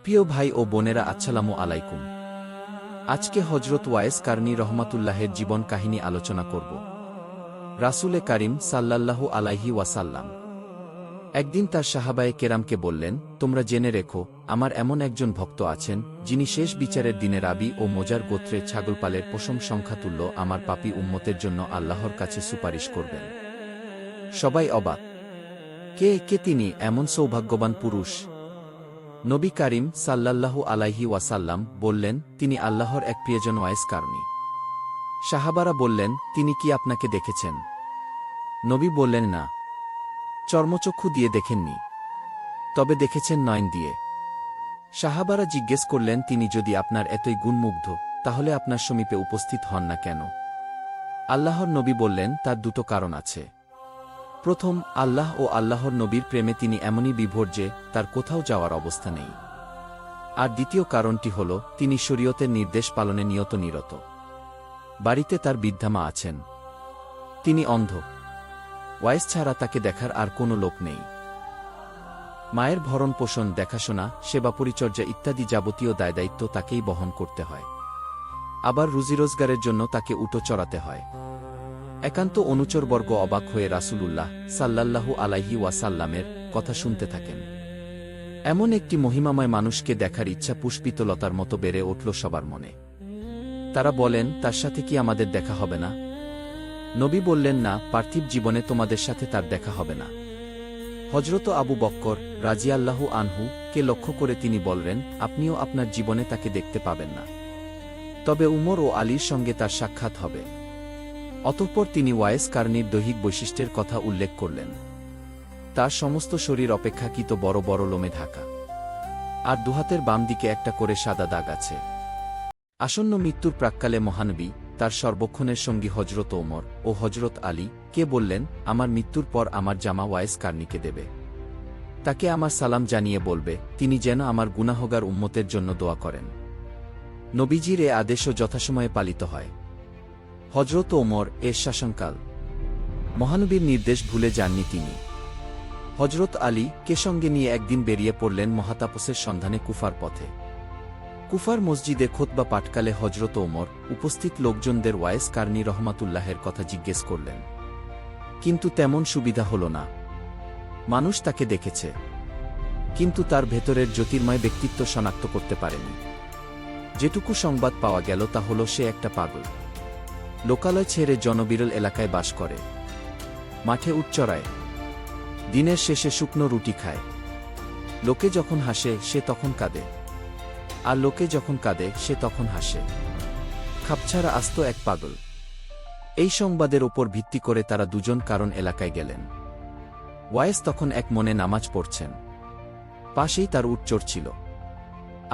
প্রিয় ভাই ও বোনেরা, আসসালামু আলাইকুম। আজকে হজরত ওয়ায়েস কারনী রহমাতুল্লাহের জীবন কাহিনী আলোচনা করব। রাসূলে কারীম সাল্লাল্লাহু আলাইহি ওয়াসাল্লাম একদিন তার সাহাবায়ে কেরামকে বললেন, তোমরা জেনে রেখো, আমার এমন একজন ভক্ত আছেন, যিনি শেষ বিচারের দিনে রাবী ও মোজার গোত্রের ছাগলপালের পশম সংখ্যাতুল্য আমার পাপী উম্মতের জন্য আল্লাহর কাছে সুপারিশ করবেন। সবাই অবাক। কে তিনি, এমন সৌভাগ্যবান পুরুষ? নবী কারীম সাল্লাল্লাহু আলাইহি ওয়াসাল্লাম বললেন, তিনি আল্লাহর এক প্রিয়জন ওয়ায়েস কারনী। সাহাবারা বললেন, তিনি কি আপনাকে দেখেছেন? নবী বললেন, না, চর্মচক্ষু দিয়ে দেখেননি, তবে দেখেছেন নয়ন দিয়ে। সাহাবারা জিজ্ঞেস করলেন, তিনি যদি আপনার এতই গুণমুগ্ধ, তাহলে আপনার সমীপে উপস্থিত হন না কেন? আল্লাহর নবী বললেন, তার দুটো কারণ আছে। প্রথম, আল্লাহ ও আল্লাহর নবীর প্রেমে তিনি এমনই বিভোর যে তার কোথাও যাওয়ার অবস্থা নেই। আর দ্বিতীয় কারণটি হল, তিনি শরীয়তের নির্দেশ পালনে নিরত। বাড়িতে তার বৃদ্ধা মা আছেন, তিনি অন্ধ। ওয়ায়েস ছাড়া তাকে দেখার আর কোনো লোক নেই। মায়ের ভরণ পোষণ, দেখাশোনা, সেবা পরিচর্যা ইত্যাদি যাবতীয় দায়দায়িত্ব তাকেই বহন করতে হয়। আবার রুজিরোজগারের জন্য তাকে উটো চড়াতে হয়। একান্ত অনুচরবর্গ অবাক হয়ে রাসূলুল্লাহ সাল্লাল্লাহু আলাইহি ওয়াসাল্লামের কথা শুনতে থাকেন। এমন একটি মহিমাময় মানুষকে দেখার ইচ্ছা পুষ্পিত লতার মতো বেড়ে উঠল সবার মনে। তারা বলেন, তার সাথে কি আমাদের দেখা হবে না? নবী বললেন, না, পার্থিব জীবনে তোমাদের সাথে তার দেখা হবে না। হযরত আবু বক্কর রাজিয়াল্লাহু আনহু কে লক্ষ্য করে তিনি বললেন, আপনিও আপনার জীবনে তাকে দেখতে পাবেন না, তবে উমর ও আলীর সঙ্গে তার সাক্ষাৎ হবে। অতঃপর তিনি ওয়ায়েস কারনীর দৈহিক বৈশিষ্ট্যের কথা উল্লেখ করলেন। তার সমস্ত শরীর অপেক্ষাকৃত বড় বড় লোমে ঢাকা, আর দুহাতের বাম দিকে একটা করে সাদা দাগ আছে। আসন্ন মৃত্যুর প্রাক্কালে মহানবী তার সর্বক্ষণের সঙ্গী হযরত ওমর ও হযরত আলী কে বললেন, আমার মৃত্যুর পর আমার জামা ওয়ায়েস কারনীকে দেবে। তাকে আমার সালাম জানিয়ে বলবে, তিনি যেন আমার গুনাহগার উম্মতের জন্য দোয়া করেন। নবীজির এ আদেশও যথাসময়ে পালিত হয়। হযরত ওমর এর শাসনকাল। মহানবীর নির্দেশ ভুলে যাননি তিনি। হযরত আলী কে সঙ্গে নিয়ে একদিন বেরিয়ে পড়লেন মহাতাপসের সন্ধানে কুফার পথে। কুফার মসজিদে খুতবা পাঠকালে হযরত ওমর উপস্থিত লোকজনদের ওয়ায়েস কারনী রহমাতুল্লাহের কথা জিজ্ঞেস করলেন, কিন্তু তেমন সুবিধা হল না। মানুষ তাকে দেখেছে, কিন্তু তার ভেতরের জ্যোতির্ময় ব্যক্তিত্ব শনাক্ত করতে পারেনি। যেটুকু সংবাদ পাওয়া গেল তা হল, সে একটা পাগল। লোকালয় ছেড়ে জনবিরল এলাকায় বাস করে, মাঠে উট চড়ায়, দিনের শেষে শুকনো রুটি খায়। লোকে যখন হাসে সে তখন কাঁদে, আর লোকে যখন কাঁদে সে তখন হাসে। খাপছাড়া আস্ত এক পাগল। এই সংবাদের ওপর ভিত্তি করে তারা দুজন কারণ এলাকায় গেলেন। ওয়ায়েস তখন এক মনে নামাজ পড়ছেন, পাশেই তার উট চড়ছিল।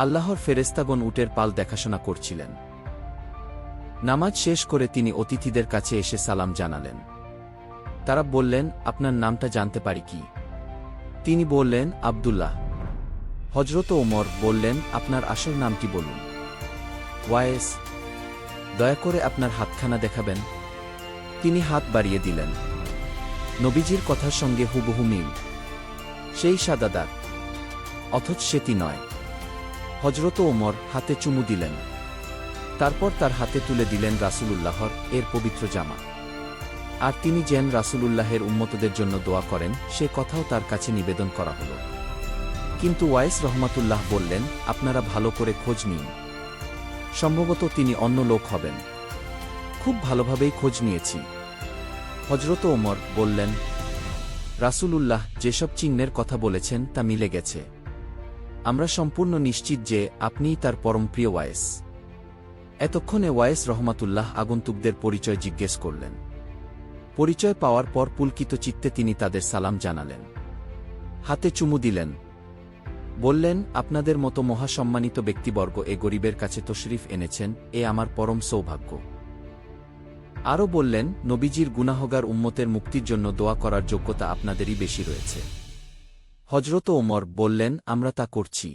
আল্লাহর ফেরেশতাগণ উটের পাল দেখাশোনা করছিলেন। নামাজ শেষ করে তিনি অতিথিদের কাছে এসে সালাম জানালেন। তারা বললেন, আপনার নামটা জানতে পারি কি? তিনি বললেন, আব্দুল্লাহ। হযরত ওমর বললেন, আপনার আসল নামটি বলুন। ওয়ায়েস। দয়া করে আপনার হাতখানা দেখাবেন। তিনি হাত বাড়িয়ে দিলেন। নবীজির কথার সঙ্গে হুবহু মিল, সেই সাদা দাগ, অথচ সেটি নয়। হযরত ওমর হাতে চুমু দিলেন, তারপর তার হাতে তুলে দিলেন রাসূলুল্লাহর এর পবিত্র জামা। আর তিনি যেন রাসূলুল্লাহের উম্মতদের জন্য দোয়া করেন, সে কথাও তার কাছে নিবেদন করা হল। কিন্তু ওয়ায়েস রহমাতুল্লাহ বললেন, আপনারা ভালো করে খোঁজ নিন, সম্ভবত তিনি অন্য লোক হবেন। খুব ভালোভাবেই খোঁজ নিয়েছি। হযরত ওমর বললেন, রাসূলুল্লাহ যেসব চিহ্নের কথা বলেছেন তা মিলে গেছে। আমরা সম্পূর্ণ নিশ্চিত যে আপনিই তার পরম প্রিয় ওয়ায়েস। এতক্ষণে ওয়ায়েস রহমাতুল্লাহ আগন্তুকদের পরিচয় জিজ্ঞেস করলেন। পরিচয় পাওয়ার পর পুলকিত চিত্তে তিনি তাদের সালাম জানালেন, হাতে চুমু দিলেন, বললেন, আপনাদের মতো মহাসম্মানিত ব্যক্তিবর্গ এ গরিবের কাছে তশরিফ এনেছেন, এ আমার পরম সৌভাগ্য। আরও বললেন, নবীজির গুনাহগার উম্মতের মুক্তির জন্য দোয়া করার যোগ্যতা আপনাদেরই বেশি রয়েছে। হযরত ওমর বললেন, আমরা তা করছি,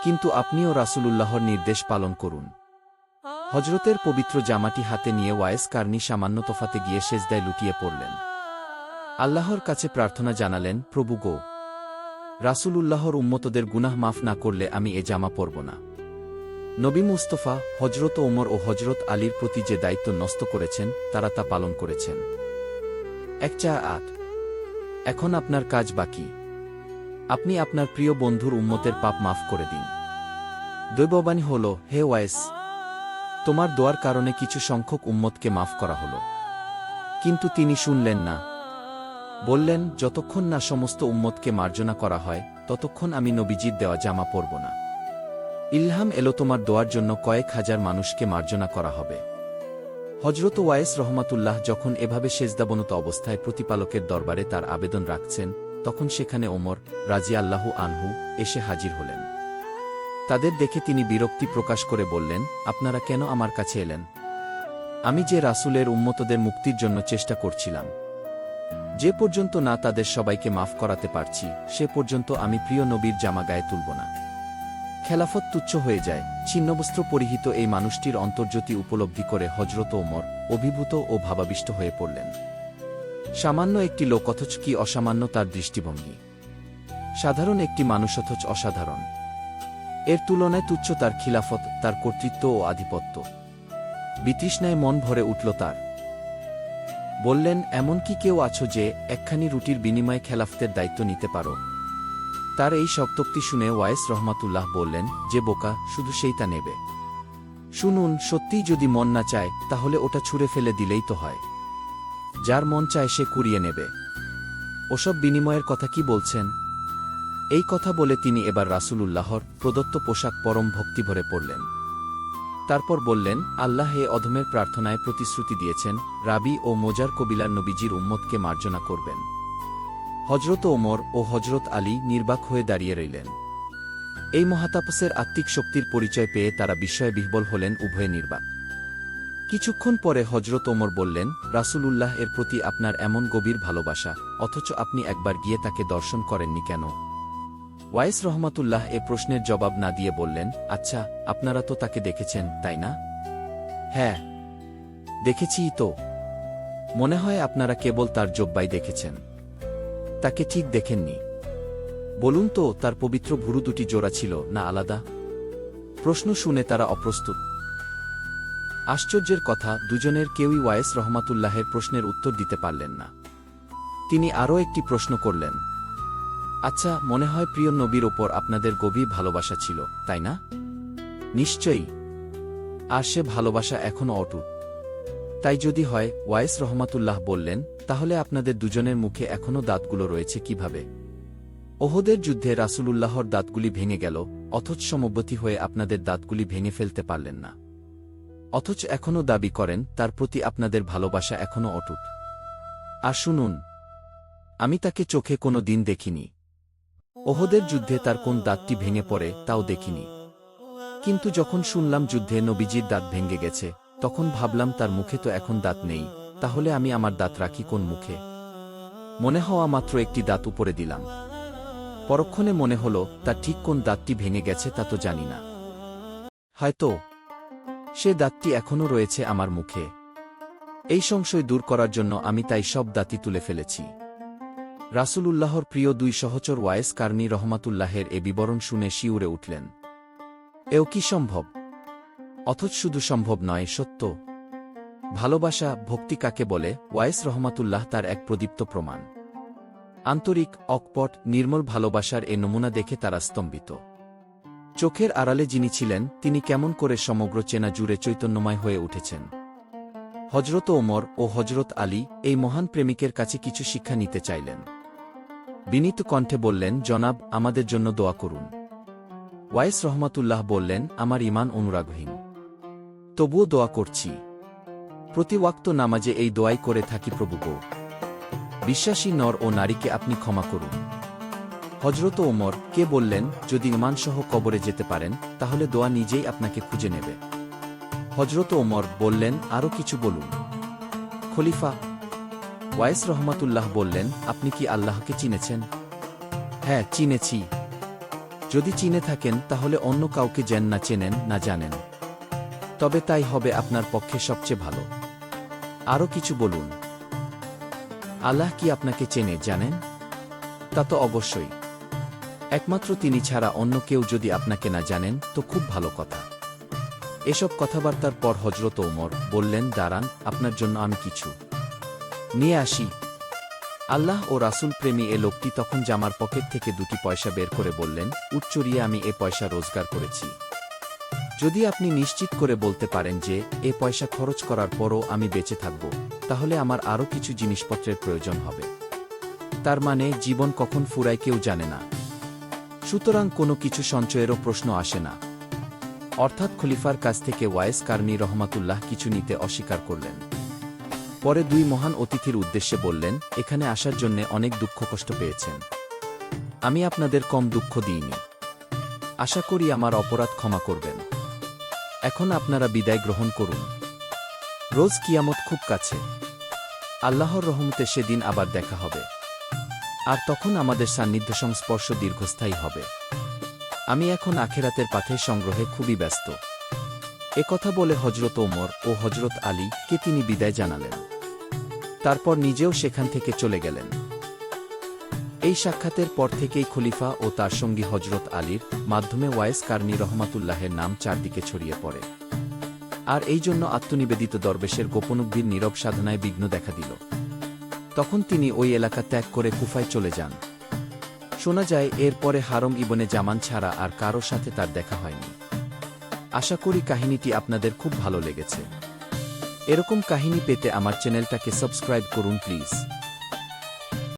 কিন্তু আপনিও রাসূলুল্লাহর নির্দেশ পালন করুন। হযরতের পবিত্র জামাটি হাতে নিয়ে ওয়ায়েস কারনী সামান্য তফাতে গিয়ে সেজদায় লুটিয়ে পড়লেন। আল্লাহর কাছে প্রার্থনা জানালেন, প্রভু গো, রাসূলুল্লাহর উম্মতদের গুনাহ মাফ না করলে আমি এ জামা পরব না। নবী মুস্তাফা, হযরত ওমর ও হযরত আলীর প্রতি যে দায়িত্ব ন্যস্ত করেছেন তারা তা পালন করেছেন। 1:8 এখন আপনার কাজ বাকি। আপনি আপনার প্রিয় বন্ধুর উম্মতের পাপ মাফ করে দিন। দৈববাণী হল, হে ওয়াইস, তোমার দোয়ার কারণে কিছু সংখ্যক উম্মতকে মাফ করা হল। কিন্তু তিনি শুনলেন না। বললেন, যতক্ষণ না সমস্ত উম্মতকে মার্জনা করা হয় ততক্ষণ আমি নবীজির দেওয়া জামা পরব না। ইলহাম এলো তোমার দোয়ার জন্য কয়েক হাজার মানুষকে মার্জনা করা হবে। হযরত ওয়াইস রহমাতুল্লাহ যখন এভাবে সেজদাবনত অবস্থায় প্রতিপালকের দরবারে তার আবেদন রাখছেন, তখন সেখানে ওমর রাজিয়াল্লাহু আনহু এসে হাজির হলেন। তাদের দেখে তিনি বিরক্তি প্রকাশ করে বললেন, আপনারা কেন আমার কাছে এলেন? আমি যে রাসূলের উম্মতদের মুক্তির জন্য চেষ্টা করছিলাম। যে পর্যন্ত না তাদের সবাইকে মাফ করাতে পারছি, সে পর্যন্ত আমি প্রিয় নবীর জামা গায়ে তুলব না। খেলাফত তুচ্ছ হয়ে যায়। ছিন্নবস্ত্র পরিহিত এই মানুষটির অন্তর্জ্যোতি উপলব্ধি করে হযরত ওমর অভিভূত ও ভাবাবিষ্ট হয়ে পড়লেন। সামান্য একটি লোক অথচ কি অসামান্য তার দৃষ্টিভঙ্গি। সাধারণ একটি মানুষ অথচ অসাধারণ। এর তুলনায় তুচ্ছ তার খিলাফত, তার কর্তৃত্ব ও আধিপত্য। বিতৃষ্ণায় মন ভরে উঠল তার। বললেন, এমন কি কেউ আছো যে একখানি রুটির বিনিময়ে খেলাফতের দায়িত্ব নিতে পারো? তার এই শক্তোক্তি শুনে ওয়াইস রহমাতুল্লাহ বললেন, যে বোকা, শুধু সেই তা নেবে। শুনুন, সত্যিই যদি মন না চায় তাহলে ওটা ছুঁড়ে ফেলে দিলেই তো হয়। যার মন চায় সে কুড়িয়ে নেবে। ওসব বিনিময়ের কথা কি বলছেন? এই কথা বলে তিনি এবার রাসূলুল্লাহর প্রদত্ত পোশাক পরম ভক্তিভরে পরলেন। তারপর বললেন, আল্লাহ এ অধমের প্রার্থনায় প্রতিশ্রুতি দিয়েছেন, রাবি ও মোজার কবিলার নবীজির উম্মতকে মার্জনা করবেন। হযরত ওমর ও হযরত আলী নির্বাক হয়ে দাঁড়িয়ে রইলেন। এই মহাতাপসের আত্মিক শক্তির পরিচয় পেয়ে তারা বিস্ময়ে বিহ্বল হলেন, উভয়ে নির্বাক। কিছুক্ষণ পরে হযরত ওমর বললেন, রাসূলুল্লাহ এর প্রতি আপনার এমন গভীর ভালোবাসা, অথচ আপনি একবার গিয়ে তাকে দর্শন করেননি কেন? ওয়াইস রহমাতুল্লাহ এ প্রশ্নের জবাব না দিয়ে বললেন, আচ্ছা, আপনারা তো তাকে দেখেছেন, তাই না? হ্যাঁ, দেখেছিই তো। মনে হয় আপনারা কেবল তার জব্বাই দেখেছেন, তাকে ঠিক দেখেননি। বলুন তো, তার পবিত্র ভুরু দুটি জোড়া ছিল না আলাদা? প্রশ্ন শুনে তারা অপ্রস্তুত। আশ্চর্যের কথা, দুজনের কেউই ওয়াইস রহমাতুল্লাহের প্রশ্নের উত্তর দিতে পারলেন না। তিনি আরও একটি প্রশ্ন করলেন, আচ্ছা, মনে হয় প্রিয় নবীর ওপর আপনাদের গভীর ভালোবাসা ছিল, তাই না? নিশ্চয়ই। আর সে ভালোবাসা এখনও অটুট। তাই যদি হয়, ওয়াইস রহমাতুল্লাহ বললেন, তাহলে আপনাদের দুজনের মুখে এখনও দাঁতগুলো রয়েছে কিভাবে? ওহদের যুদ্ধে রাসূলুল্লাহর দাঁতগুলি ভেঙে গেল, অথচ সমবতী হয়ে আপনাদের দাঁতগুলি ভেঙে ফেলতে পারলেন না। অথচ এখনও দাবি করেন তার প্রতি আপনাদের ভালোবাসা এখনও অটুট। আর শুনুন, আমি তাকে চোখে কোনো দিন দেখিনি। ওহদের যুদ্ধে তার কোন দাঁতটি ভেঙে পড়ে তাও দেখিনি। কিন্তু যখন শুনলাম যুদ্ধে নবীজির দাঁত ভেঙে গেছে, তখন ভাবলাম তার মুখে তো এখন দাঁত নেই, তাহলে আমি আমার দাঁত রাখি কোন মুখে? মনে হওয়া মাত্র একটি দাঁত উপরে দিলাম। পরক্ষণে মনে হল তার ঠিক কোন দাঁতটি ভেঙে গেছে তা তো জানি না। হয়তো সে দাঁতটি এখনও রয়েছে আমার মুখে। এই সংশয় দূর করার জন্য আমি তাই সব দাঁতই তুলে ফেলেছি। রাসূলুল্লাহর প্রিয় দুই সহচর ওয়াইস কারনী রহমাতুল্লাহের এ বিবরণ শুনে শিউরে উঠলেন। এও কি সম্ভব? অথচ শুধু সম্ভব নয়, সত্য। ভালোবাসা, ভক্তি কাকে বলে, ওয়াইস রহমাতুল্লাহ তার এক প্রদীপ্ত প্রমাণ। আন্তরিক, অকপট, নির্মল ভালোবাসার এ নমুনা দেখে তারা স্তম্ভিত। চোখের আড়ালে যিনি ছিলেন, তিনি কেমন করে সমগ্র চেনা জুড়ে চৈতন্যময় হয়ে উঠেছেন। হযরত ওমর ও হযরত আলী এই মহান প্রেমিকের কাছে কিছু শিক্ষা নিতে চাইলেন। বিনীত কণ্ঠে বললেন, জনাব, আমাদের জন্য দোয়া করুন। ওয়াইস রহমাতুল্লাহ বললেন, আমার ঈমান অনুরাগহীন, তবুও দোয়া করছি। প্রতি ওয়াক্ত নামাজে এই দোয়াই করে থাকি, প্রভু গো, বিশ্বাসী নর ও নারীকে আপনি ক্ষমা করুন। হযরত ওমর কে বললেন, যদি ঈমানসহ কবরে যেতে পারেন তাহলে দোয়া নিজেই আপনাকে খুঁজে নেবে। হযরত ওমর বললেন, আরও কিছু বলুন। খলিফা ওয়াইস রহমাতুল্লাহ বললেন, আপনি কি আল্লাহকে চিনেছেন? হ্যাঁ, চিনেছি। যদি চিনে থাকেন তাহলে অন্য কাউকে যেন না চেনেন না জানেন, তবে তাই হবে আপনার পক্ষে সবচেয়ে ভালো। আরও কিছু বলুন। আল্লাহ কি আপনাকে চেনে, জানেন? তা তো অবশ্যই। একমাত্র তিনি ছাড়া অন্য কেউ যদি আপনাকে না জানেন তো খুব ভালো কথা। এসব কথাবার্তার পর হযরত ওমর বললেন, দাঁড়ান, আপনার জন্য আমি কিছু নিয়ে আসি। আল্লাহ ও রাসূল প্রেমী এ লোকটি তখন জামার পকেট থেকে 2টি পয়সা বের করে বললেন, উট চড়িয়ে আমি এ পয়সা রোজগার করেছি। যদি আপনি নিশ্চিত করে বলতে পারেন যে এ পয়সা খরচ করার পরও আমি বেঁচে থাকব, তাহলে আমার আরও কিছু জিনিসপত্রের প্রয়োজন হবে। তার মানে জীবন কখন ফুরায় কেউ জানে না, সুতরাং কোনো কিছু সঞ্চয়েরও প্রশ্ন আসে না। অর্থাৎ খলিফার কাছ থেকে ওয়াইস কারনী রহমাতুল্লাহ কিছু নিতে অস্বীকার করলেন। পরে 2 মহান অতিথির উদ্দেশ্যে বললেন, এখানে আসার জন্যে অনেক দুঃখ কষ্ট পেয়েছেন, আমি আপনাদের কম দুঃখ দিইনি। আশা করি আমার অপরাধ ক্ষমা করবেন। এখন আপনারা বিদায় গ্রহণ করুন। রোজ কিয়ামত খুব কাছে, আল্লাহর রহমতে সেদিন আবার দেখা হবে, আর তখন আমাদের সান্নিধ্য সংস্পর্শ দীর্ঘস্থায়ী হবে। আমি এখন আখেরাতের পাথের সংগ্রহে খুবই ব্যস্ত। কথা বলে হযরত ওমর ও হযরত আলী কে তিনি বিদায় জানালেন। তারপর নিজেও সেখান থেকে চলে গেলেন। এই সাক্ষাতের পর থেকেই খলিফা ও তার সঙ্গী হযরত আলীর মাধ্যমে ওয়াইস কারনী রহমাতুল্লাহের নাম চারদিকে ছড়িয়ে পড়ে। আর এই জন্য আত্মনিবেদিত দরবেশের গোপনোক্তির নীরব সাধনায় বিঘ্ন দেখা দিল। তখন তিনি ওই এলাকা ত্যাগ করে কুফায় চলে যান। শোনা যায় এরপরে হারম ইবনে জামান ছাড়া আর কারো সাথে তার দেখা হয়নি। আশা করি কাহিনীটি আপনাদের খুব ভালো লেগেছে। এরকম কাহিনী পেতে আমার চ্যানেলটাকে সাবস্ক্রাইব করুন প্লিজ।